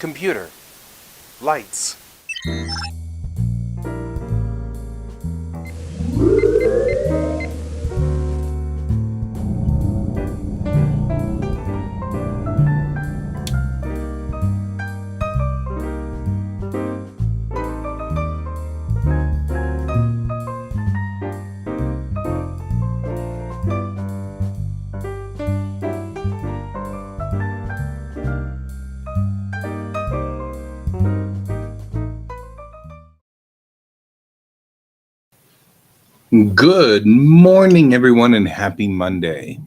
Computer. Lights. Good morning, everyone, and happy Monday.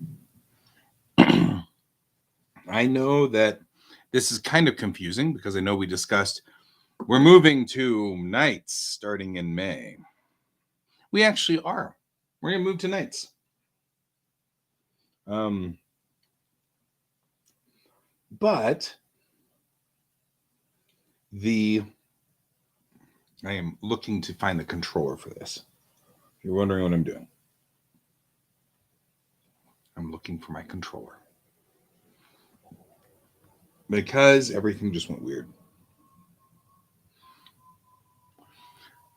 I know that this is kind of confusing because I know we discussed we're moving to nights starting in May. We actually are. We're going to move to nights. But I am looking to find the controller for this. If you're wondering what I'm doing, I'm looking for my controller because everything just went weird.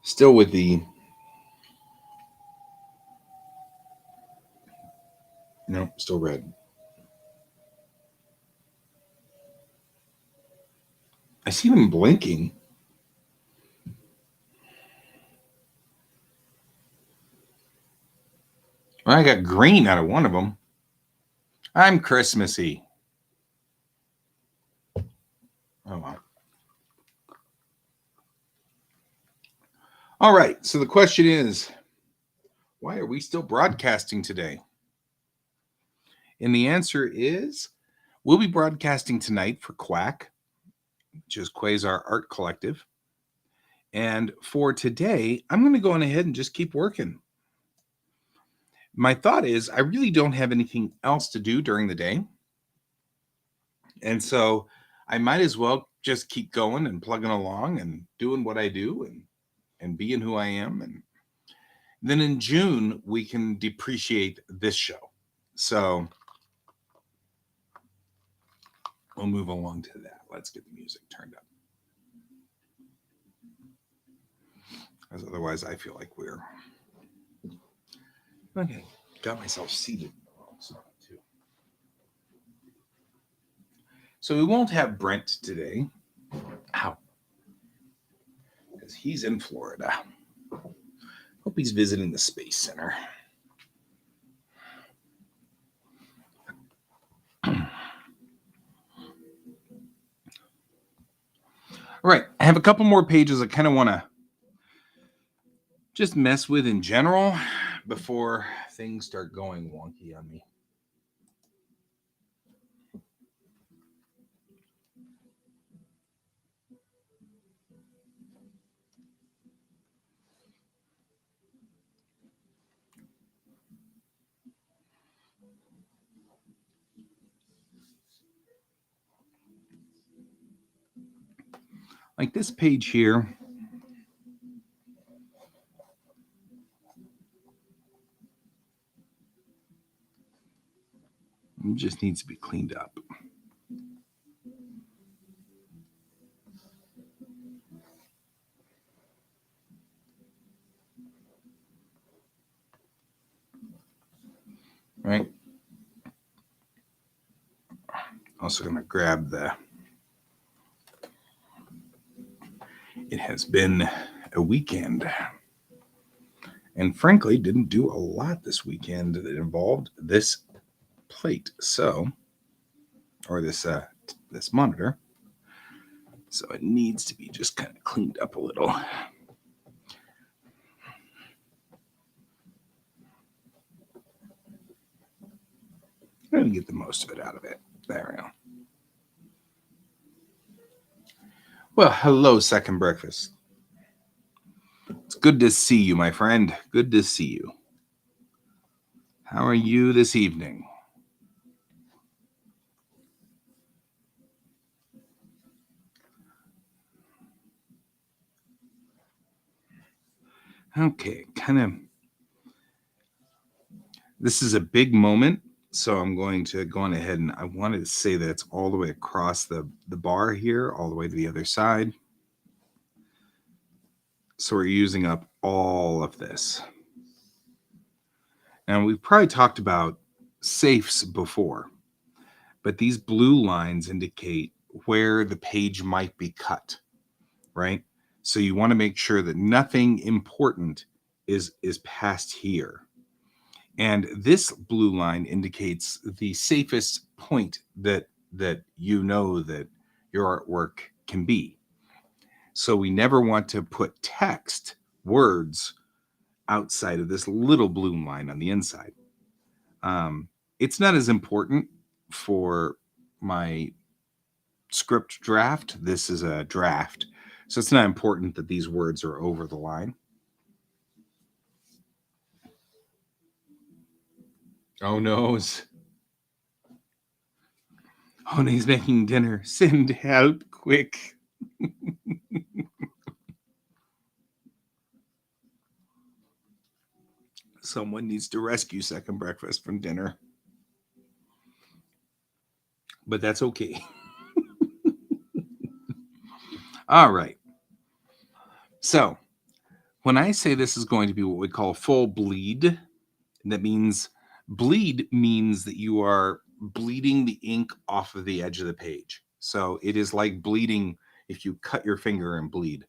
Still with the no, still red. I see them blinking. Well, I got green out of one of them. I'm Christmassy. Oh, wow. All right. So the question is, why are we still broadcasting today? And the answer is, we'll be broadcasting tonight for Quack, which is Quasar Art Collective. And for today, I'm going to go on ahead and just keep working. My thought is, I really don't have anything else to do during the day. And so I might as well just keep going and plugging along and doing what I do and being who I am. And then in June, we can depreciate this show. So we'll move along to that. Let's get the music turned up. As otherwise, I feel like we're okay. Got myself seated in the wrong spot too. So we won't have Brent today. Ow. Because he's in Florida. Hope he's visiting the Space Center. All right, I have a couple more pages I kind of want to just mess with in general before things start going wonky on me. Like this page here. It just needs to be cleaned up. Right. Also going to grab the. It has been a weekend. And frankly, didn't do a lot this weekend that involved this plate. So, or this monitor. So it needs to be just kind of cleaned up a little. I'm going to get the most of it out of it. There we go. Well, hello, Second Breakfast. It's good to see you, my friend. Good to see you. How are you this evening? Okay, kind of. This is a big moment, So I'm going to go on ahead, and I wanted to say that it's all the way across the bar here, all the way to the other side. So we're using up all of this. And we've probably talked about safes before, but these blue lines indicate where the page might be cut, right? So you want to make sure that nothing important is past here. And this blue line indicates the safest point that you know that your artwork can be. So we never want to put text, words, outside of this little blue line on the inside. It's not as important for my script draft. This is a draft, so it's not important that these words are over the line. Oh no. Oh, and he's making dinner. Send help quick. Someone needs to rescue second breakfast from dinner. But that's okay. All right. So when I say this is going to be what we call full bleed, that means bleed means that you are bleeding the ink off of the edge of the page. So it is like bleeding if you cut your finger and bleed.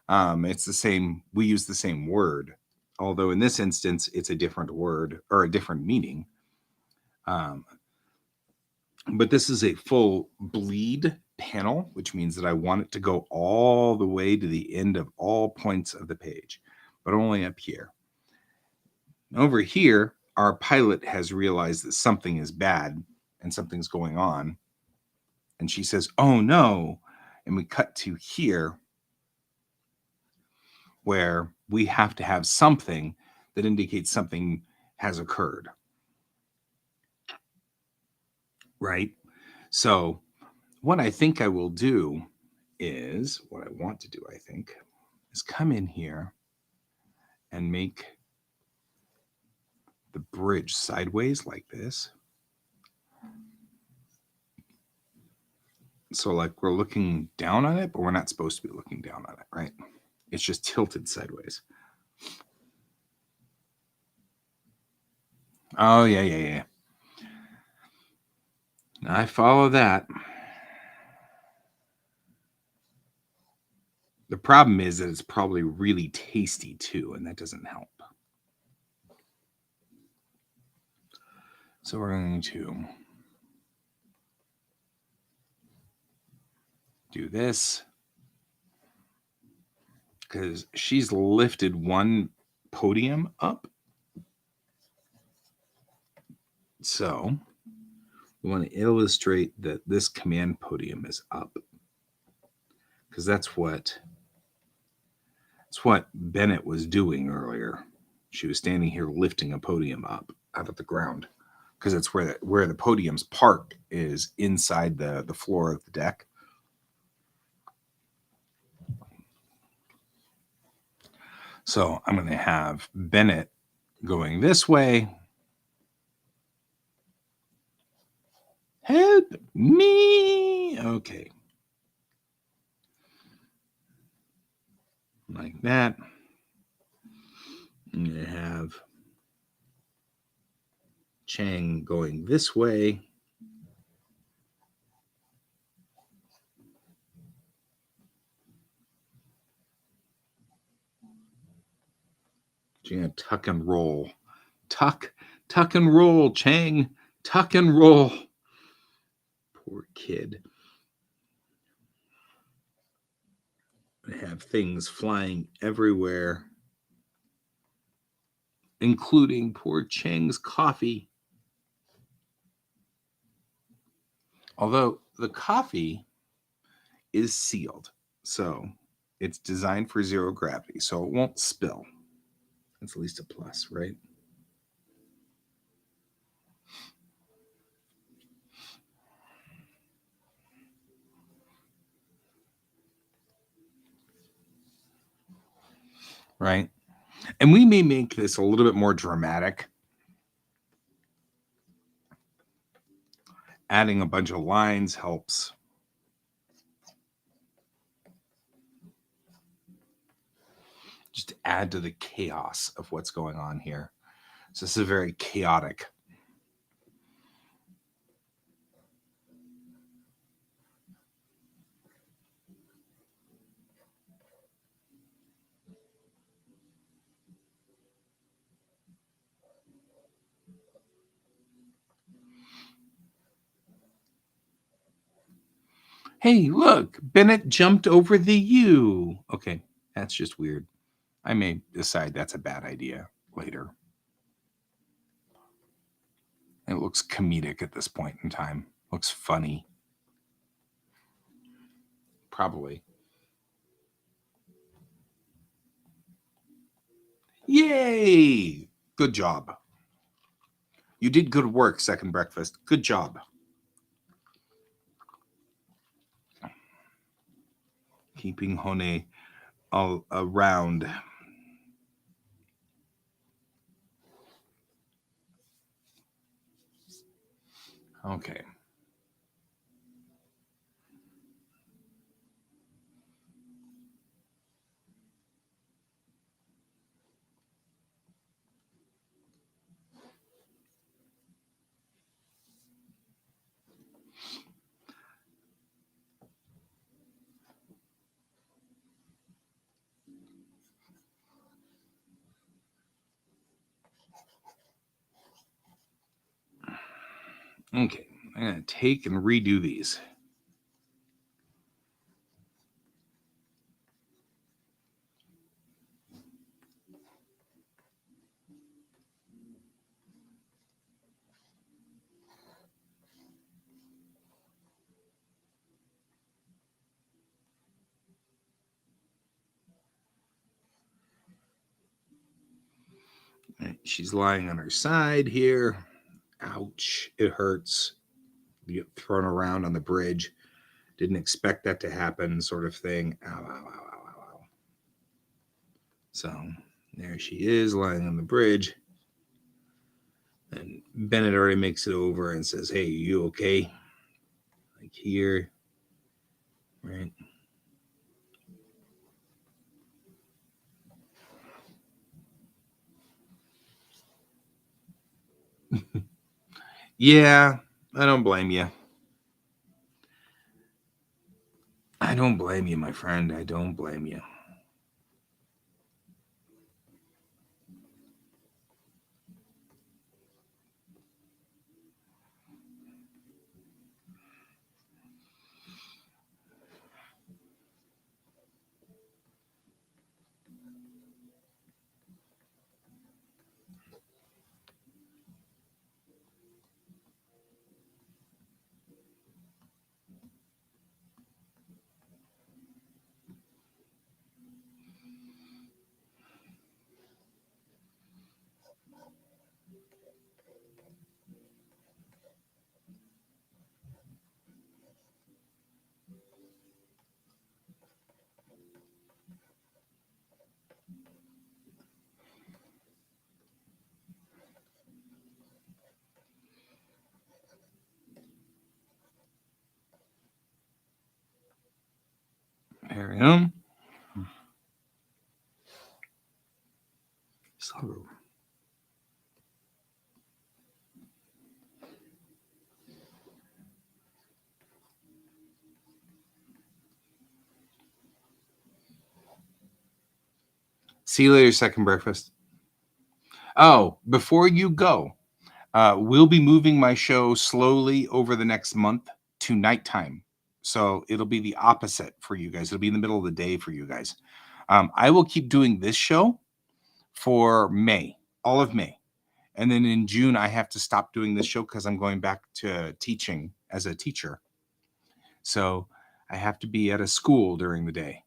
It's the same, we use the same word, although in this instance, it's a different word or a different meaning. But this is a full bleed panel, which means that I want it to go all the way to the end of all points of the page, but only up here. Over here, our pilot has realized that something is bad and something's going on. And she says, oh no. And we cut to here where we have to have something that indicates something has occurred. Right? So what I think I will do is, what I want to do, I think, is come in here and make the bridge sideways like this. So like we're looking down on it, but we're not supposed to be looking down on it, right? It's just tilted sideways. Oh, yeah. I follow that. The problem is that it's probably really tasty too, and that doesn't help. So we're going to do this because she's lifted one podium up. So we want to illustrate that this command podium is up because that's what Bennett was doing earlier. She was standing here lifting a podium up out of the ground because it's where the podium's park is inside the floor of the deck. So I'm going to have Bennett going this way. Help me. Okay. Like that. I'm going to have Chang going this way. She's going to tuck and roll. Tuck and roll, Chang. Tuck and roll. Poor kid. I have things flying everywhere, including poor Chang's coffee. Although the coffee is sealed, so it's designed for zero gravity, so it won't spill. That's at least a plus, right? Right? And we may make this a little bit more dramatic Adding a bunch of lines helps. Just to add to the chaos of what's going on here. So this is very chaotic. Hey, look, Bennett jumped over the U. Okay, that's just weird. I may decide that's a bad idea later. It looks comedic at this point in time. Looks funny. Probably. Yay! Good job. You did good work, Second Breakfast. Good job. Keeping Hone all around. Okay. Okay, I'm going to take and redo these. She's lying on her side here. Ouch, it hurts. You get thrown around on the bridge. Didn't expect that to happen, sort of thing. Ow, ow, ow, ow, ow, ow. So there she is lying on the bridge. And Bennett already makes it over and says, "Hey, you okay?" Like here, right? Yeah, I don't blame you. I don't blame you, my friend. I don't blame you. There we go. So, see you later, Second Breakfast. Oh, before you go, we'll be moving my show slowly over the next month to nighttime. So it'll be the opposite for you guys. It'll be in the middle of the day for you guys. I will keep doing this show for May, all of May. And then in June, I have to stop doing this show because I'm going back to teaching as a teacher. So I have to be at a school during the day.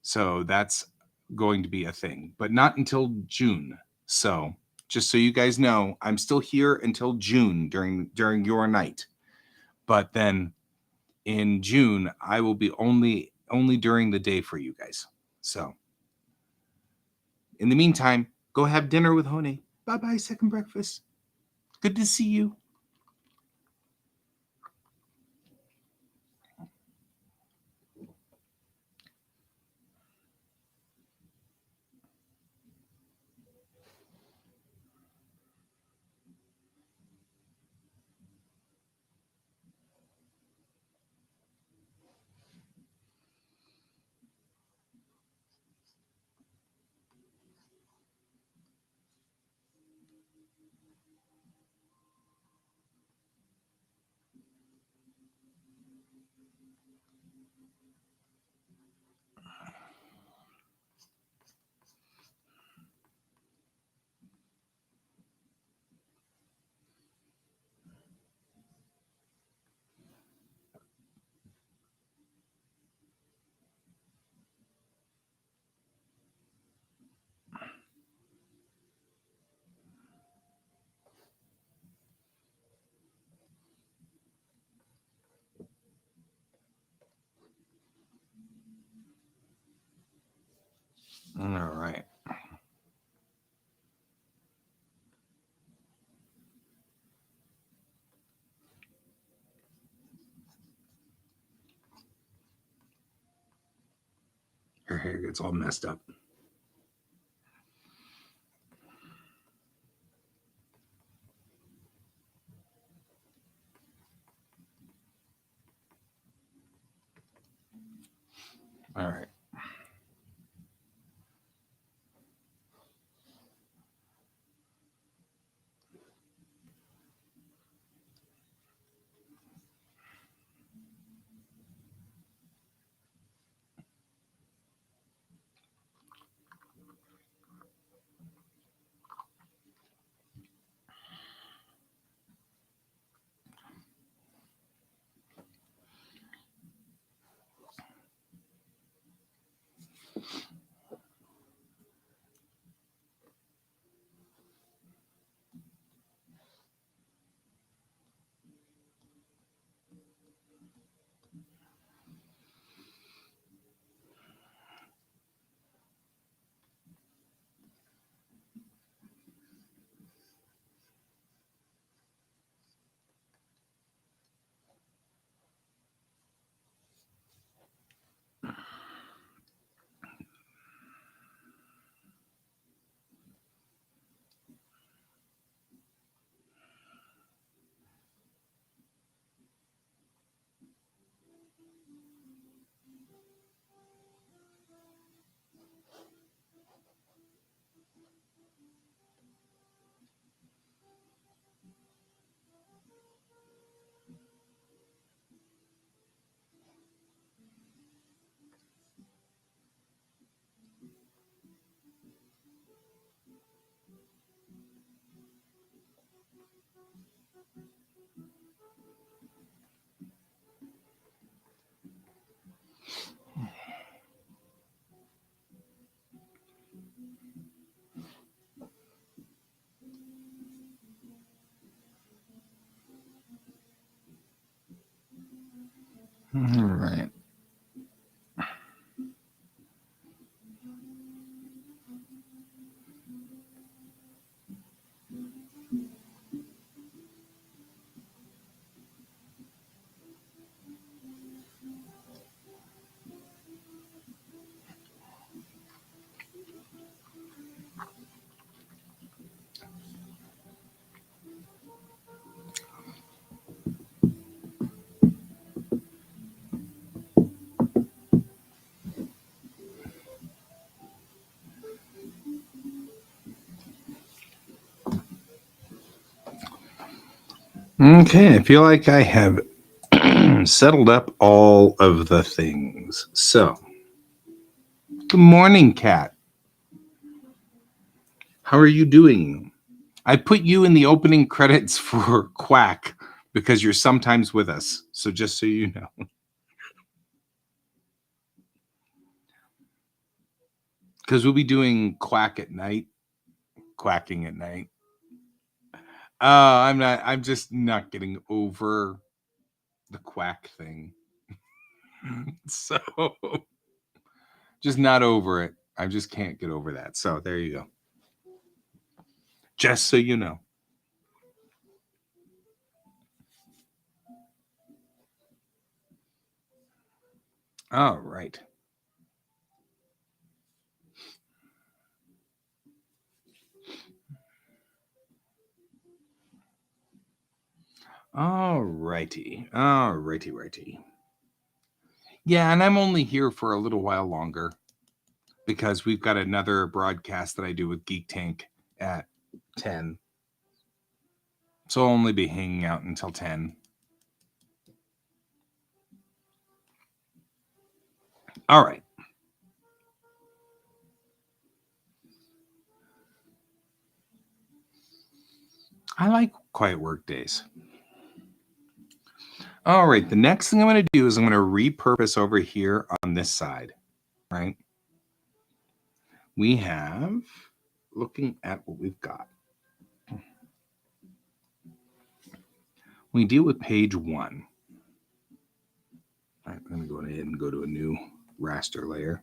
So that's going to be a thing, but not until June. So just so you guys know, I'm still here until June during your night. But then in June, I will be only during the day for you guys. So in the meantime, go have dinner with Hone. Bye-bye, Second Breakfast. Good to see you. All right. Her hair gets all messed up. All right. All right. Okay, I feel like I have settled up all of the things. So, good morning, Kat. How are you doing? I put you in the opening credits for Quack because you're sometimes with us. So, just so you know. Because we'll be doing Quack at night, quacking at night. I'm just not getting over the quack thing. So, just not over it. I just can't get over that. So, there you go. Just so you know. All right. All righty. Righty. Yeah, and I'm only here for a little while longer because we've got another broadcast that I do with Geek Tank at 10. So I'll only be hanging out until 10. All right. I like quiet work days. All right. The next thing I'm going to do is I'm going to repurpose over here on this side, right? We have, looking at what we've got, we deal with page 1. All right, I'm going to go ahead and go to a new raster layer.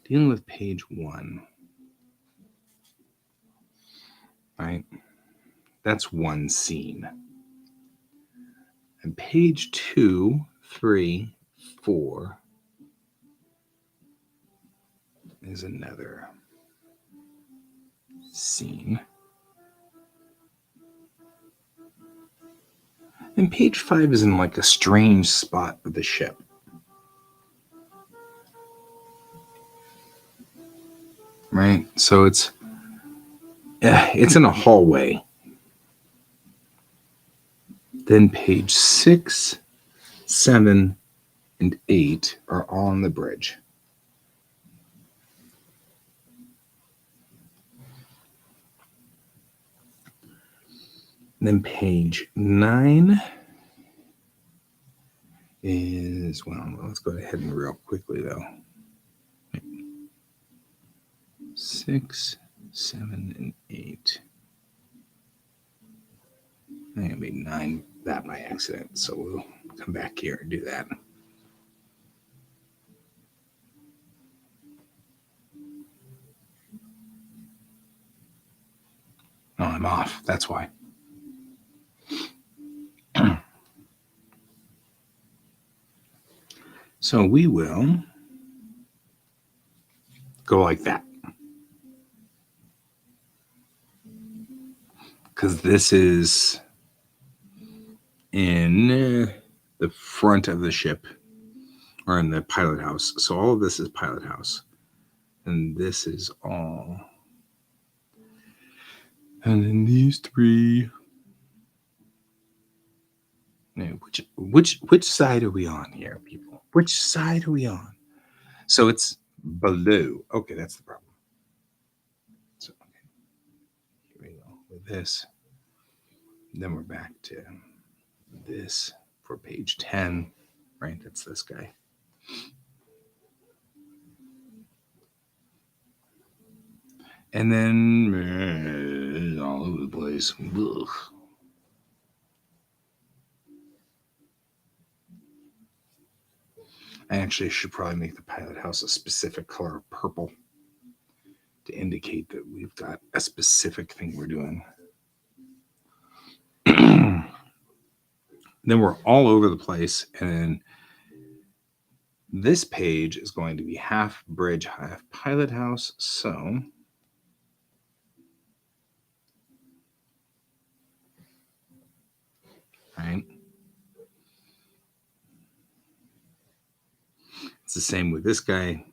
dealing with page 1, right? That's one scene. And page 2, 3, 4 is another scene. And page 5 is in like a strange spot of the ship. Right? So it's in a hallway. Then page 6, 7, and 8 are all on the bridge. And then page 9 is, well, let's go ahead and real quickly though. 6, 7, and 8. I made 9 that by accident, so we'll come back here and do that. Oh, I'm off. That's why. So we will go like that. Because this is in the front of the ship, or in the pilot house. So all of this is pilot house. And this is all. And then these 3. Now, which side are we on here, people? Which side are we on? So it's below. Okay, that's the problem. So okay, here we go with this. Then we're back to this for page 10, right? That's this guy. And then all over the place. Ugh. I actually should probably make the pilot house a specific color of purple to indicate that we've got a specific thing we're doing. Then we're all over the place. And then this page is going to be half bridge, half pilot house. So right. It's the same with this guy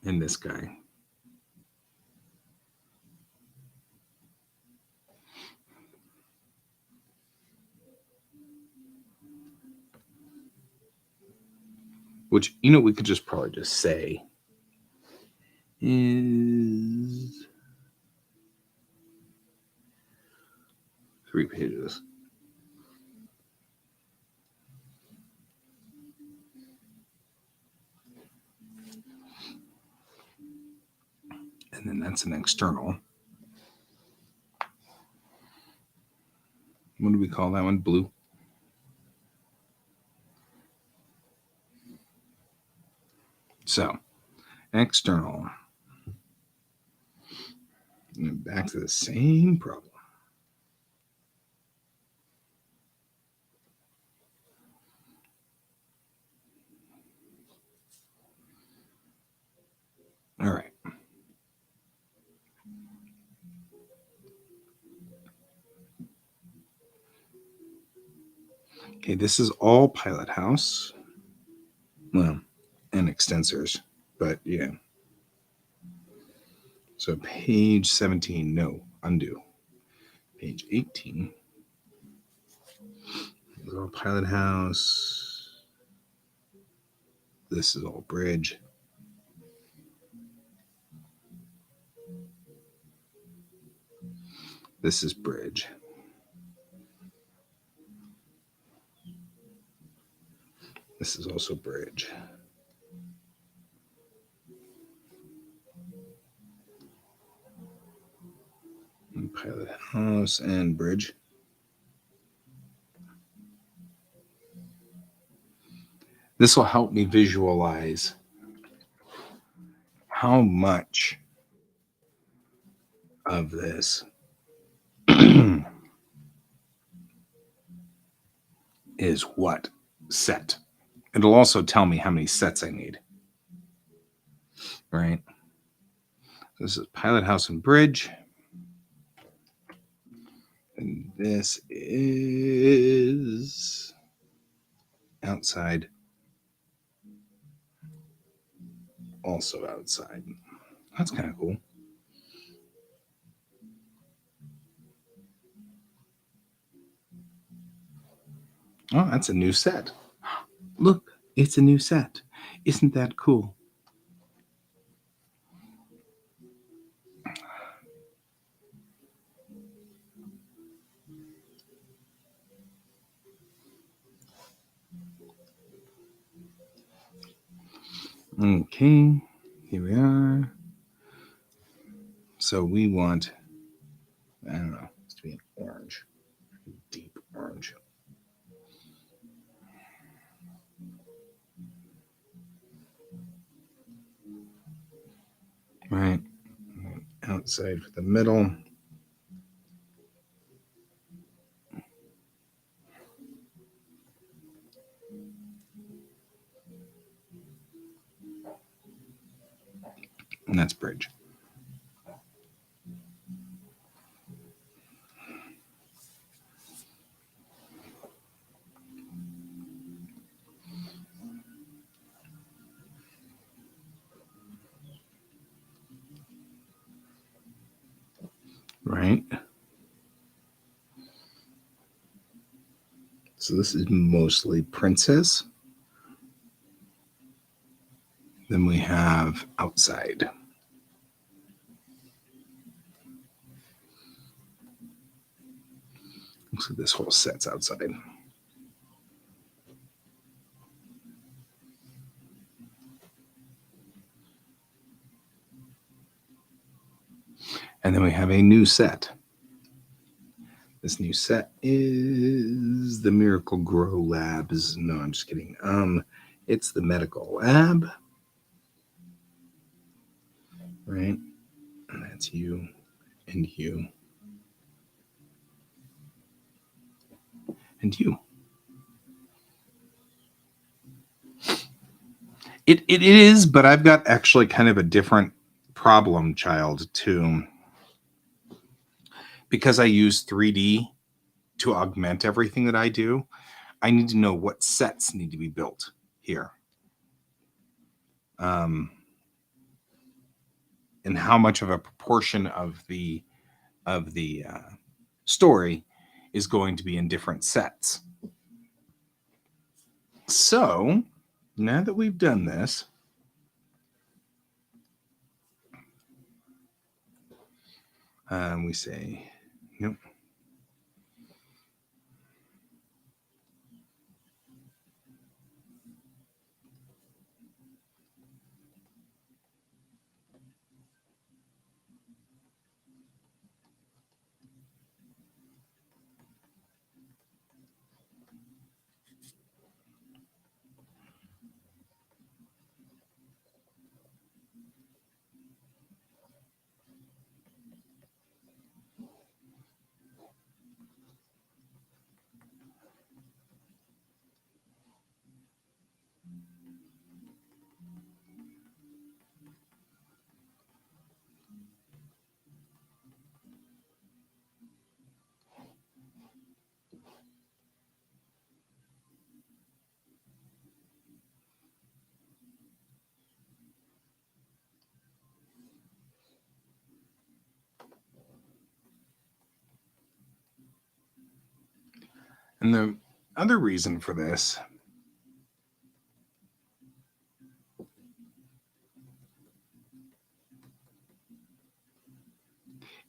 and this guy. Which, we could just probably just say is 3 pages. And then that's an external. What do we call that one? Blue. So, external. And back to the same problem. All right. Okay, this is all pilot house. Well, and extensors, but yeah. So page 17, no, undo. Page 18 is all pilot house. This is all bridge. This is bridge. This is also bridge. And pilot house and bridge. This will help me visualize how much of this is what set. It'll also tell me how many sets I need. Right? This is Pilot House and Bridge. And this is outside. Also outside. That's kind of cool. Oh, that's a new set. Look, it's a new set. Isn't that cool? Okay, here we are. So we want, I don't know, it's to be an orange, deep orange. Right, outside for the middle. And that's bridge. Right. So this is mostly princess. Then we have outside. Looks like this whole set's outside. And then we have a new set. This new set is the Miracle Grow Labs. No, I'm just kidding. It's the Medical Lab. Right? And that's you and you and you. It is, but I've got actually kind of a different problem child too. Because I use 3D to augment everything that I do, I need to know what sets need to be built here. And how much of a proportion of the story is going to be in different sets. So now that we've done this, we say, nope. And the other reason for this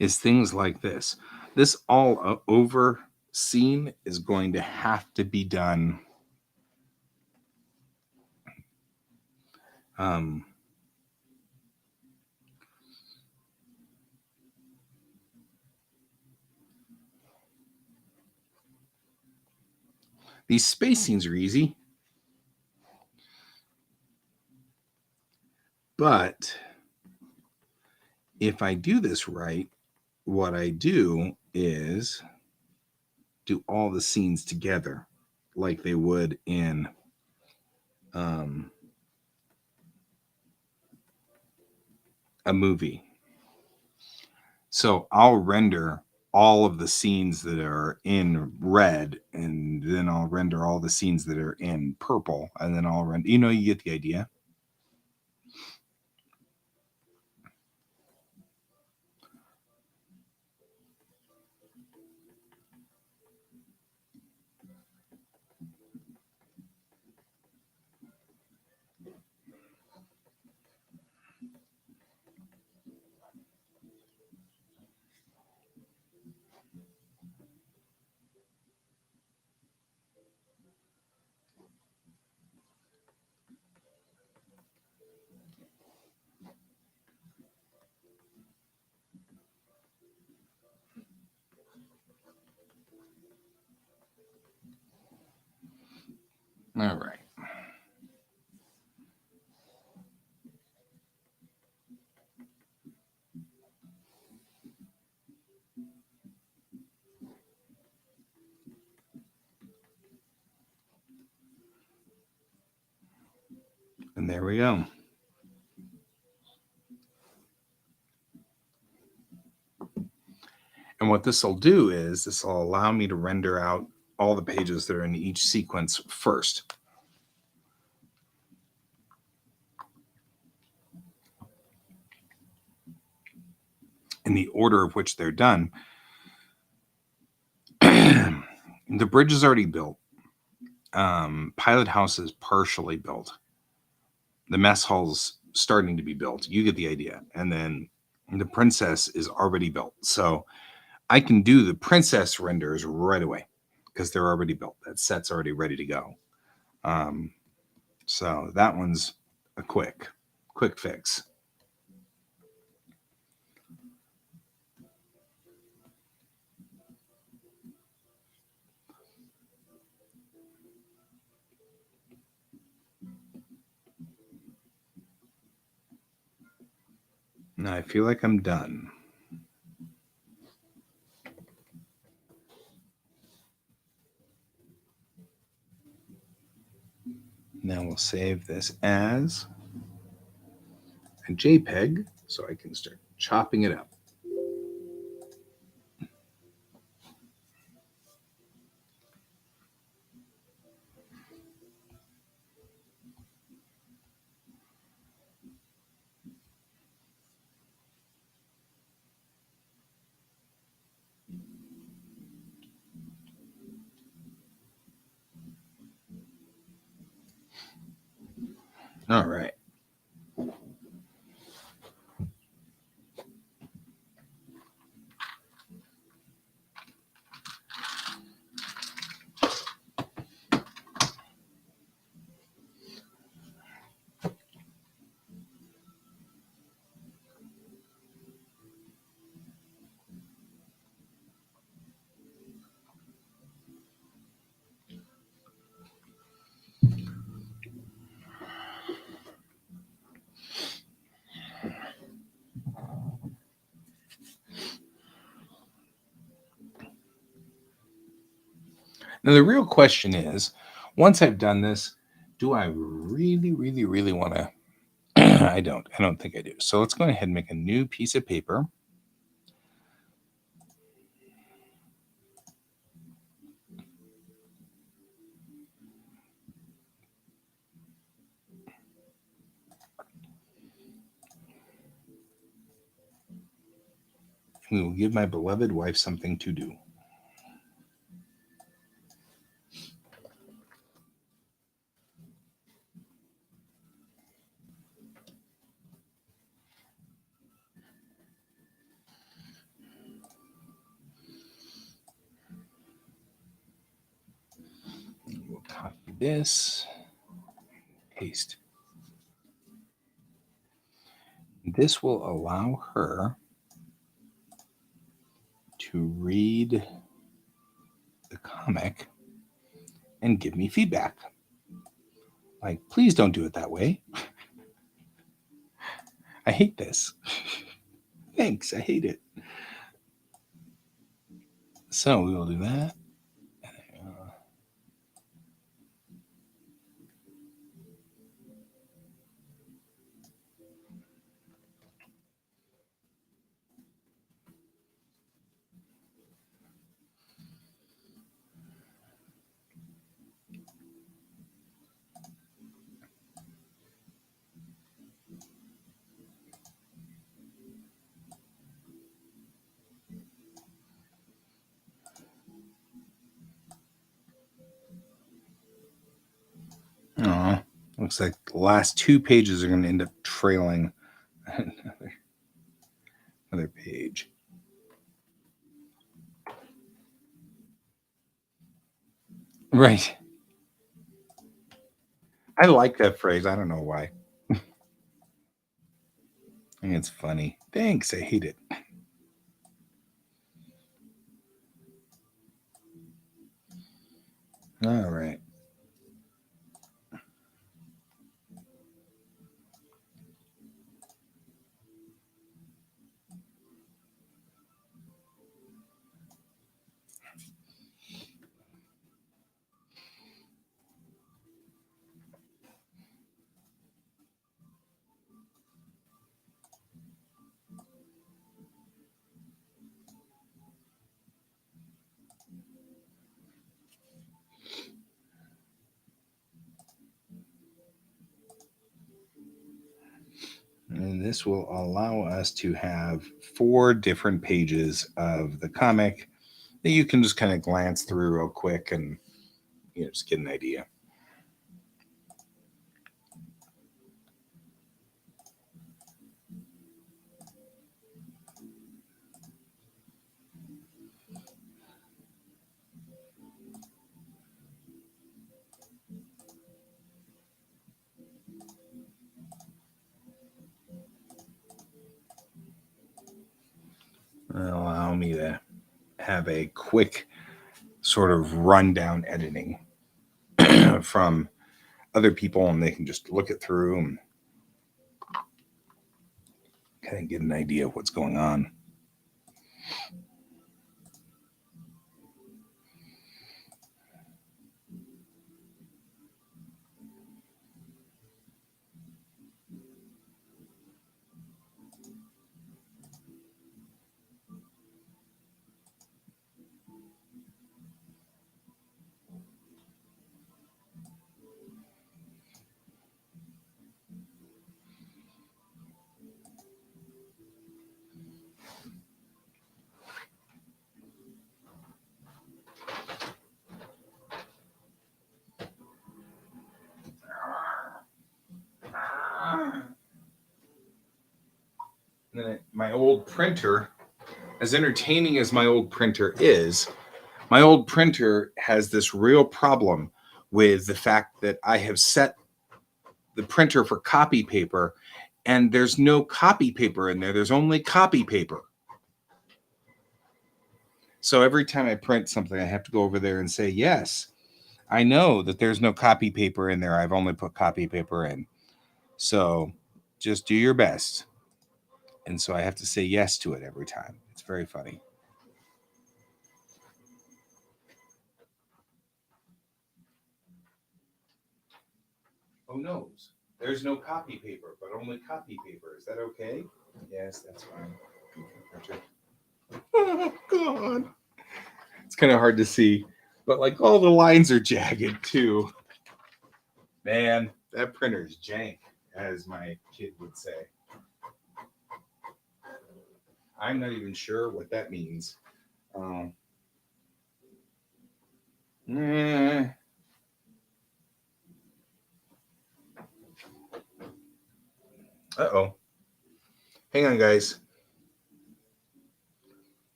is things like this. This all over scene is going to have to be done these space scenes are easy. But if I do this right, what I do is do all the scenes together like they would in a movie. So I'll render all of the scenes that are in red, and then I'll render all the scenes that are in purple, and then I'll render, you get the idea. All right. And there we go. And what this will do is this will allow me to render out all the pages that are in each sequence first. In the order of which they're done. The bridge is already built. Pilot house is partially built. The mess hall's starting to be built. You get the idea. And then the princess is already built. So I can do the princess renders right away because they're already built. That set's already ready to go. So that one's a quick fix. Now I feel like I'm done. Now we'll save this as a JPEG so I can start chopping it up. All right. Now, the real question is, once I've done this, do I really, really, really want to? I don't think I do. So let's go ahead and make a new piece of paper. We will give my beloved wife something to do. We'll copy this, paste. This will allow her to read the comic and give me feedback. Like, please don't do it that way. I hate this. Thanks. I hate it. So we will do that. Oh, looks like the last two pages are going to end up trailing another page. Right. I like that phrase. I don't know why. I think it's funny. Thanks. I hate it. All right. And this will allow us to have 4 different pages of the comic that you can just kind of glance through real quick and just get an idea. Allow me to have a quick sort of rundown editing from other people, and they can just look it through and kind of get an idea of what's going on. My old printer, as entertaining as my old printer is, my old printer has this real problem with the fact that I have set the printer for copy paper and there's no copy paper in there. There's only copy paper. So every time I print something, I have to go over there and say, yes, I know that there's no copy paper in there. I've only put copy paper in. So just do your best. And so I have to say yes to it every time. It's very funny. Oh no, there's no copy paper, but only copy paper. Is that okay? Yes, that's fine. Oh God, it's kind of hard to see, but like all the lines are jagged too. Man, that printer's jank, as my kid would say. I'm not even sure what that means. Eh. Uh-oh. Hang on, guys.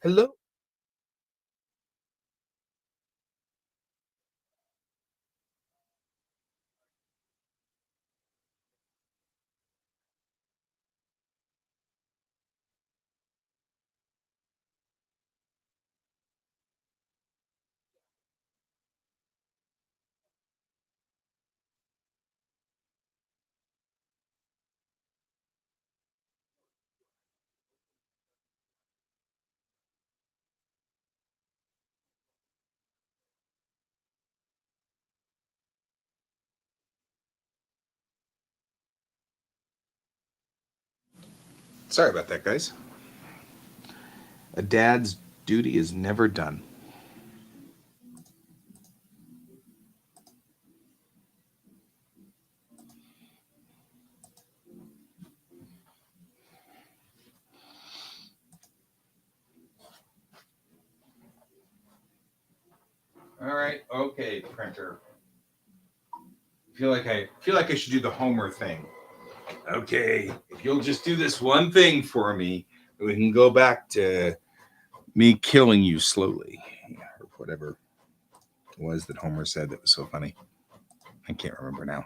Hello? Sorry about that, guys. A dad's duty is never done. All right, okay, printer. Feel like I should do the Homer thing. Okay, if you'll just do this one thing for me, we can go back to me killing you slowly, or whatever it was that Homer said that was so funny. I can't remember now.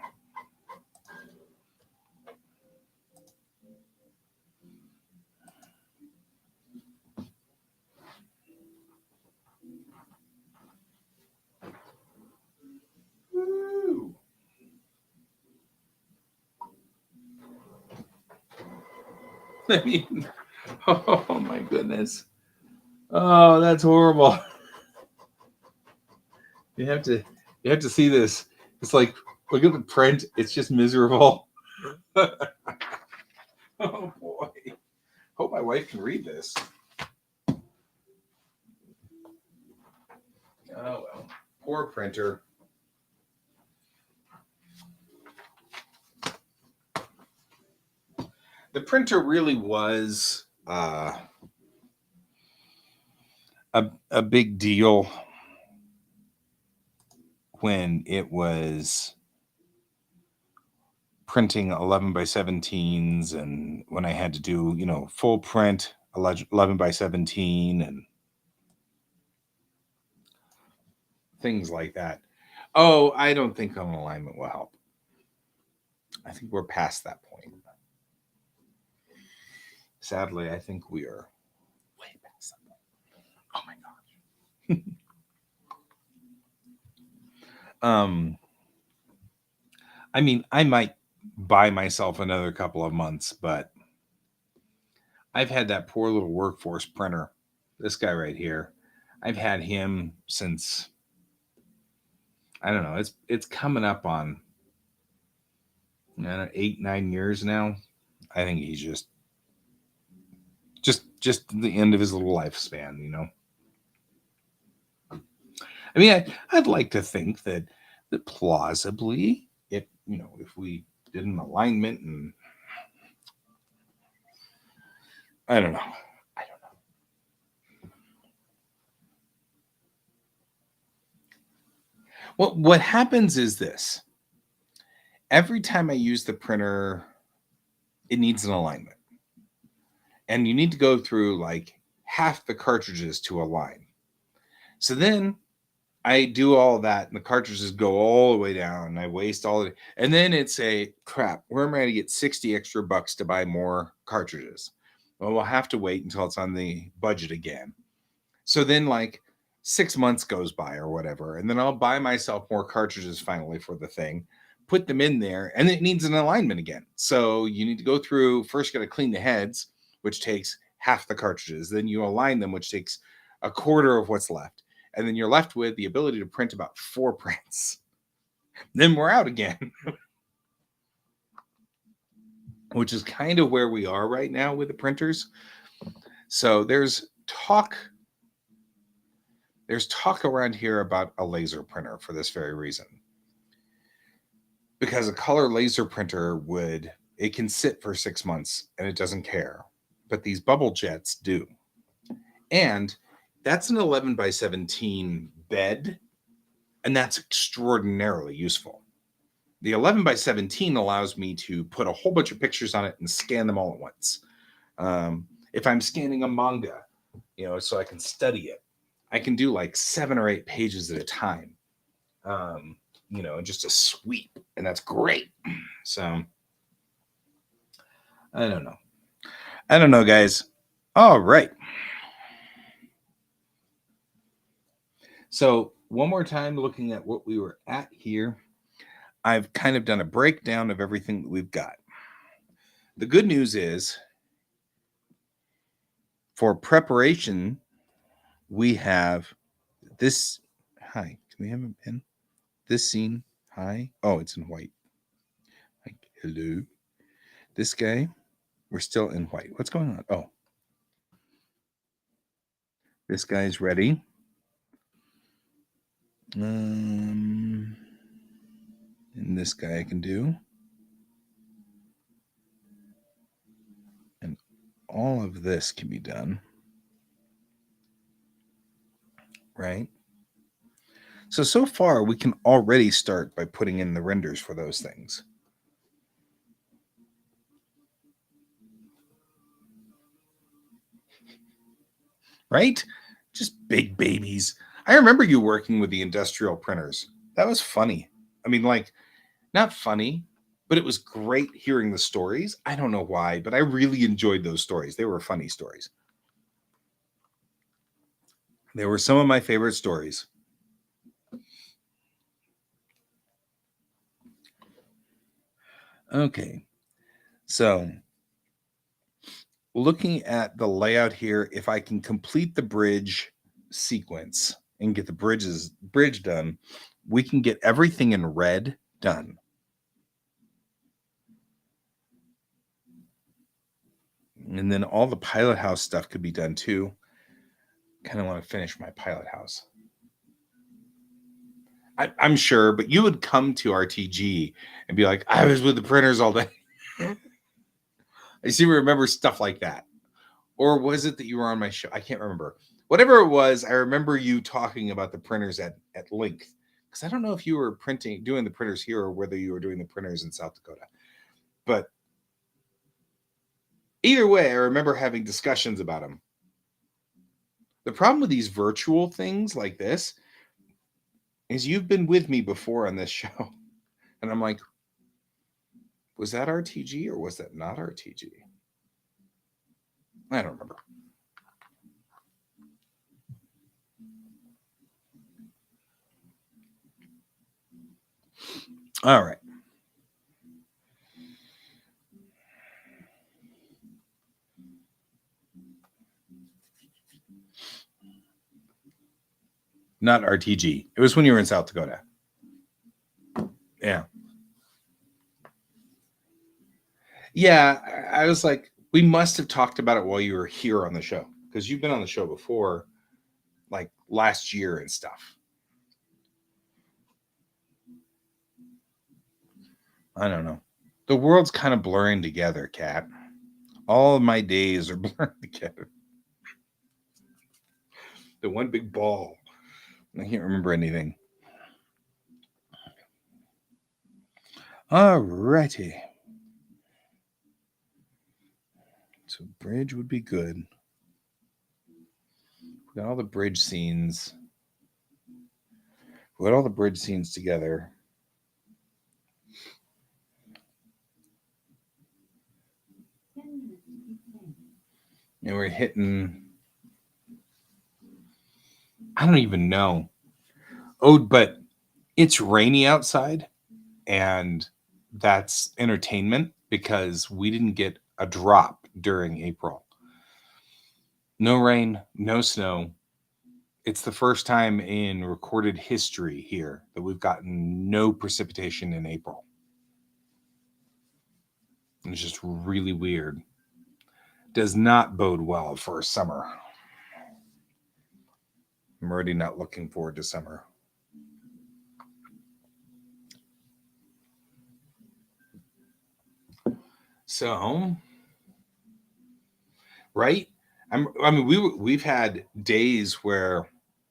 Woo. I mean, oh my goodness. Oh, that's horrible. You have to see this. It's like, look at the print. It's just miserable. Oh boy. Hope my wife can read this. Oh well. Poor printer. The printer really was a big deal when it was printing 11 by 17s, and when I had to do, full print 11 by 17 and things like that. Oh, I don't think an alignment will help. I think we're past that point. Sadly, I think we are way past that point. Oh my gosh. I mean, I might buy myself another couple of months, but I've had that poor little Workforce printer. This guy right here. I've had him since, I don't know, it's coming up on 8-9 years now. I think he's just the end of his little lifespan. I mean, I'd like to think that plausibly, if we did an alignment, and I don't know. What happens is this. Every time I use the printer, it needs an alignment. And you need to go through like half the cartridges to align. So then I do all that, and the cartridges go all the way down, and I waste all of it. And then it's a crap. Where am I going to get 60 extra bucks to buy more cartridges? Well, we'll have to wait until it's on the budget again. So then, like 6 months goes by or whatever, and then I'll buy myself more cartridges finally for the thing, put them in there, and it needs an alignment again. So you need to go through first, got to clean the heads, which takes half the cartridges. Then you align them, which takes a quarter of what's left. And then you're left with the ability to print about 4 prints. Then we're out again. Which is kind of where we are right now with the printers. So there's talk around here about a laser printer for this very reason. Because a color laser printer it can sit for 6 months and it doesn't care. But these bubble jets do. And that's an 11 by 17 bed, and that's extraordinarily useful. The 11 by 17 allows me to put a whole bunch of pictures on it and scan them all at once. If I'm scanning a manga, so I can study it, I can do like 7 or 8 pages at a time, just a sweep, and that's great. So I don't know, guys. All right. So one more time, looking at what we were at here, I've kind of done a breakdown of everything that we've got. The good news is, for preparation, we have this. Hi, can we have a pen? This scene. Hi. Oh, it's in white. Like, hello. This guy. We're still in white. What's going on? Oh, this guy's ready. And this guy I can do. And all of this can be done. Right? So far, we can already start by putting in the renders for those things. Right? Just big babies. I remember you working with the industrial printers. That was funny. I mean, like, not funny, but it was great hearing the stories. I don't know why, but I really enjoyed those stories. They were funny stories. They were some of my favorite stories. Okay. So, looking at the layout here, if I can complete the bridge sequence and get the bridge done, we can get everything in red done. And then all the pilot house stuff could be done too. Kind of want to finish my pilot house. I'm sure, but you would come to RTG and be like, I was with the printers all day. I seem to remember stuff like that. Or was it that you were on my show? I can't remember. Whatever it was, I remember you talking about the printers at length. Because I don't know if you were doing the printers here or whether you were doing the printers in South Dakota. But either way, I remember having discussions about them. The problem with these virtual things like this is you've been with me before on this show. And I'm like, was that RTG or was that not RTG? I don't remember. All right. Not RTG. It was when you were in South Dakota. Yeah. Yeah. I was like, we must have talked about it while you were here on the show because you've been on the show before, like last year and stuff. I don't know. The world's kind of blurring together, Kat. All of my days are blurring together. The one big ball. I can't remember anything. All righty. So bridge would be good. We got all the bridge scenes. We got all the bridge scenes together. And we're hitting. I don't even know. Oh, but it's rainy outside, and that's entertainment because we didn't get a drop during April. No rain, no snow. It's the first time in recorded history here that we've gotten no precipitation in April. It's just really weird. Does not bode well for summer. I'm already not looking forward to summer. So, right? I mean, we've had days where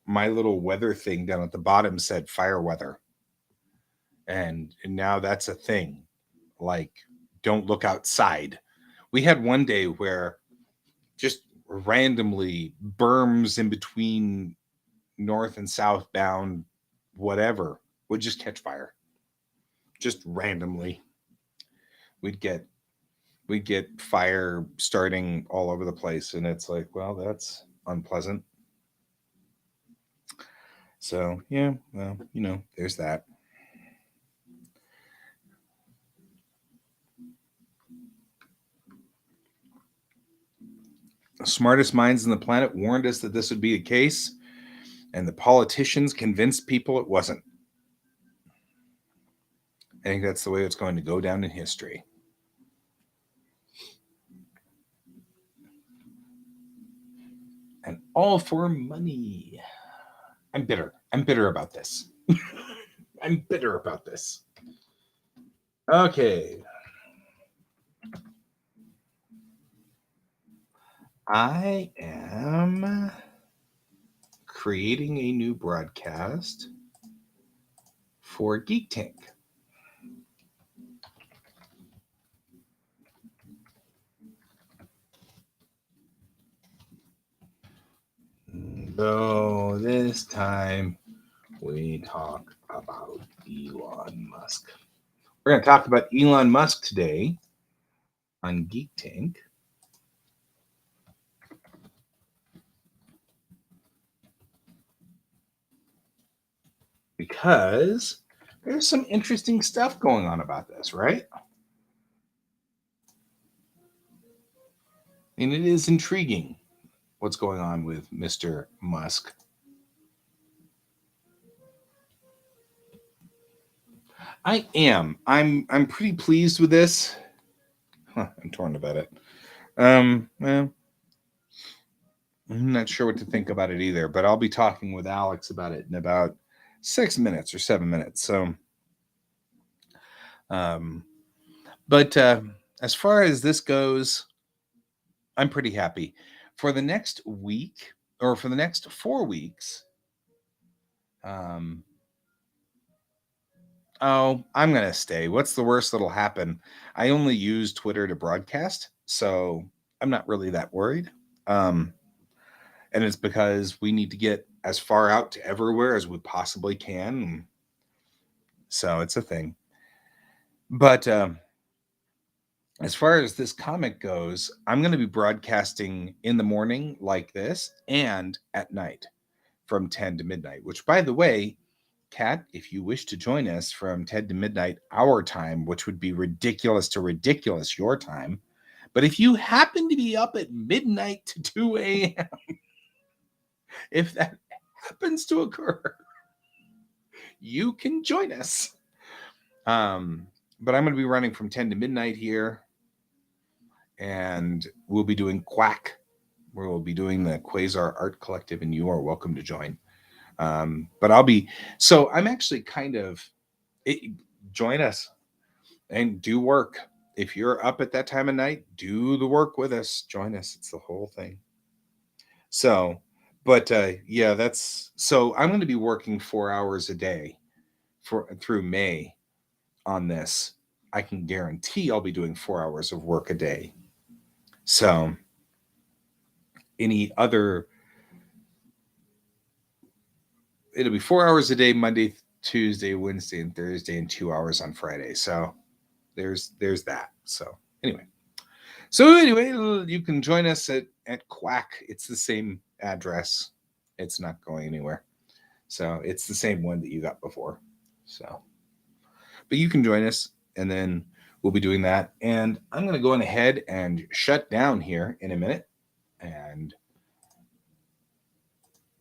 my little weather thing down at the bottom said fire weather, and now that's a thing. Like, don't look outside. We had one day where just randomly berms in between north and southbound, whatever, would just catch fire. Just randomly, we'd get fire starting all over the place, and it's like, well, that's unpleasant. So yeah, well, there's that. The smartest minds on the planet warned us that this would be the case, and the politicians convinced people it wasn't. I think that's the way it's going to go down in history. all for money. I'm bitter. I'm bitter about this. I'm bitter about this. Okay. I am creating a new broadcast for Geek Tank. So this time we talk about Elon Musk. We're going to talk about Elon Musk today on Geek Tank. Because there's some interesting stuff going on about this, right? And it is intriguing what's going on with Mr. Musk. I am. I'm pretty pleased with this. I'm torn about it. Well, I'm not sure what to think about it either, but I'll be talking with Alex about it in about 6 minutes or 7 minutes. So, but as far as this goes, I'm pretty happy. For the next week or for the next 4 weeks, I'm gonna stay. What's the worst that'll happen? I only use Twitter to broadcast, so I'm not really that worried. And it's because we need to get as far out to everywhere as we possibly can. So it's a thing. But as far as this comic goes, I'm going to be broadcasting in the morning like this and at night from 10 to midnight, which, by the way, Kat, if you wish to join us from 10 to midnight our time, which would be ridiculous to ridiculous your time, but if you happen to be up at midnight to 2 a.m., if that happens to occur, you can join us. But I'm going to be running from 10 to midnight here, and we'll be doing Quack. We'll be doing the Quasar Art Collective, and you are welcome to join. But I'm actually join us and do work. If you're up at that time of night, do the work with us. Join us. It's the whole thing. So, but yeah, so I'm going to be working 4 hours a day through May on this. I can guarantee I'll be doing 4 hours of work a day. So it'll be 4 hours a day, Monday, Tuesday, Wednesday, and Thursday, and 2 hours on Friday. So there's that. So anyway, you can join us at Quack. It's the same address. It's not going anywhere. So it's the same one that you got before. So, but you can join us, and then we'll be doing that. And I'm going to go on ahead and shut down here in a minute and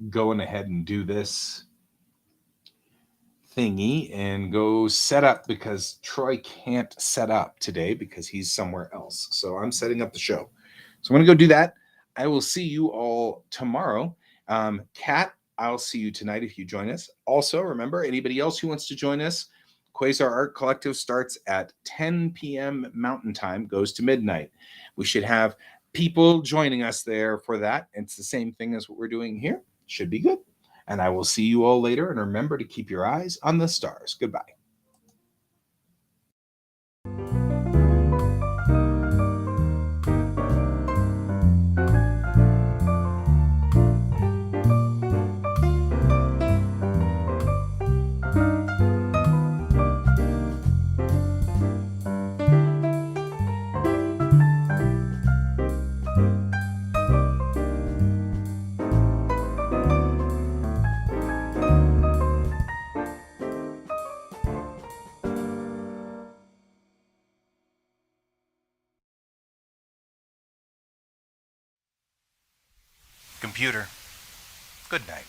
going ahead and do this thingy and go set up, because Troy can't set up today because he's somewhere else. So I'm setting up the show. So I'm going to go do that. I will see you all tomorrow. Kat, I'll see you tonight if you join us. Also, remember, anybody else who wants to join us, Quasar Art Collective starts at 10 p.m. Mountain Time, goes to midnight. We should have people joining us there for that. It's the same thing as what we're doing here. Should be good. And I will see you all later. And remember to keep your eyes on the stars. Goodbye. Computer, good night.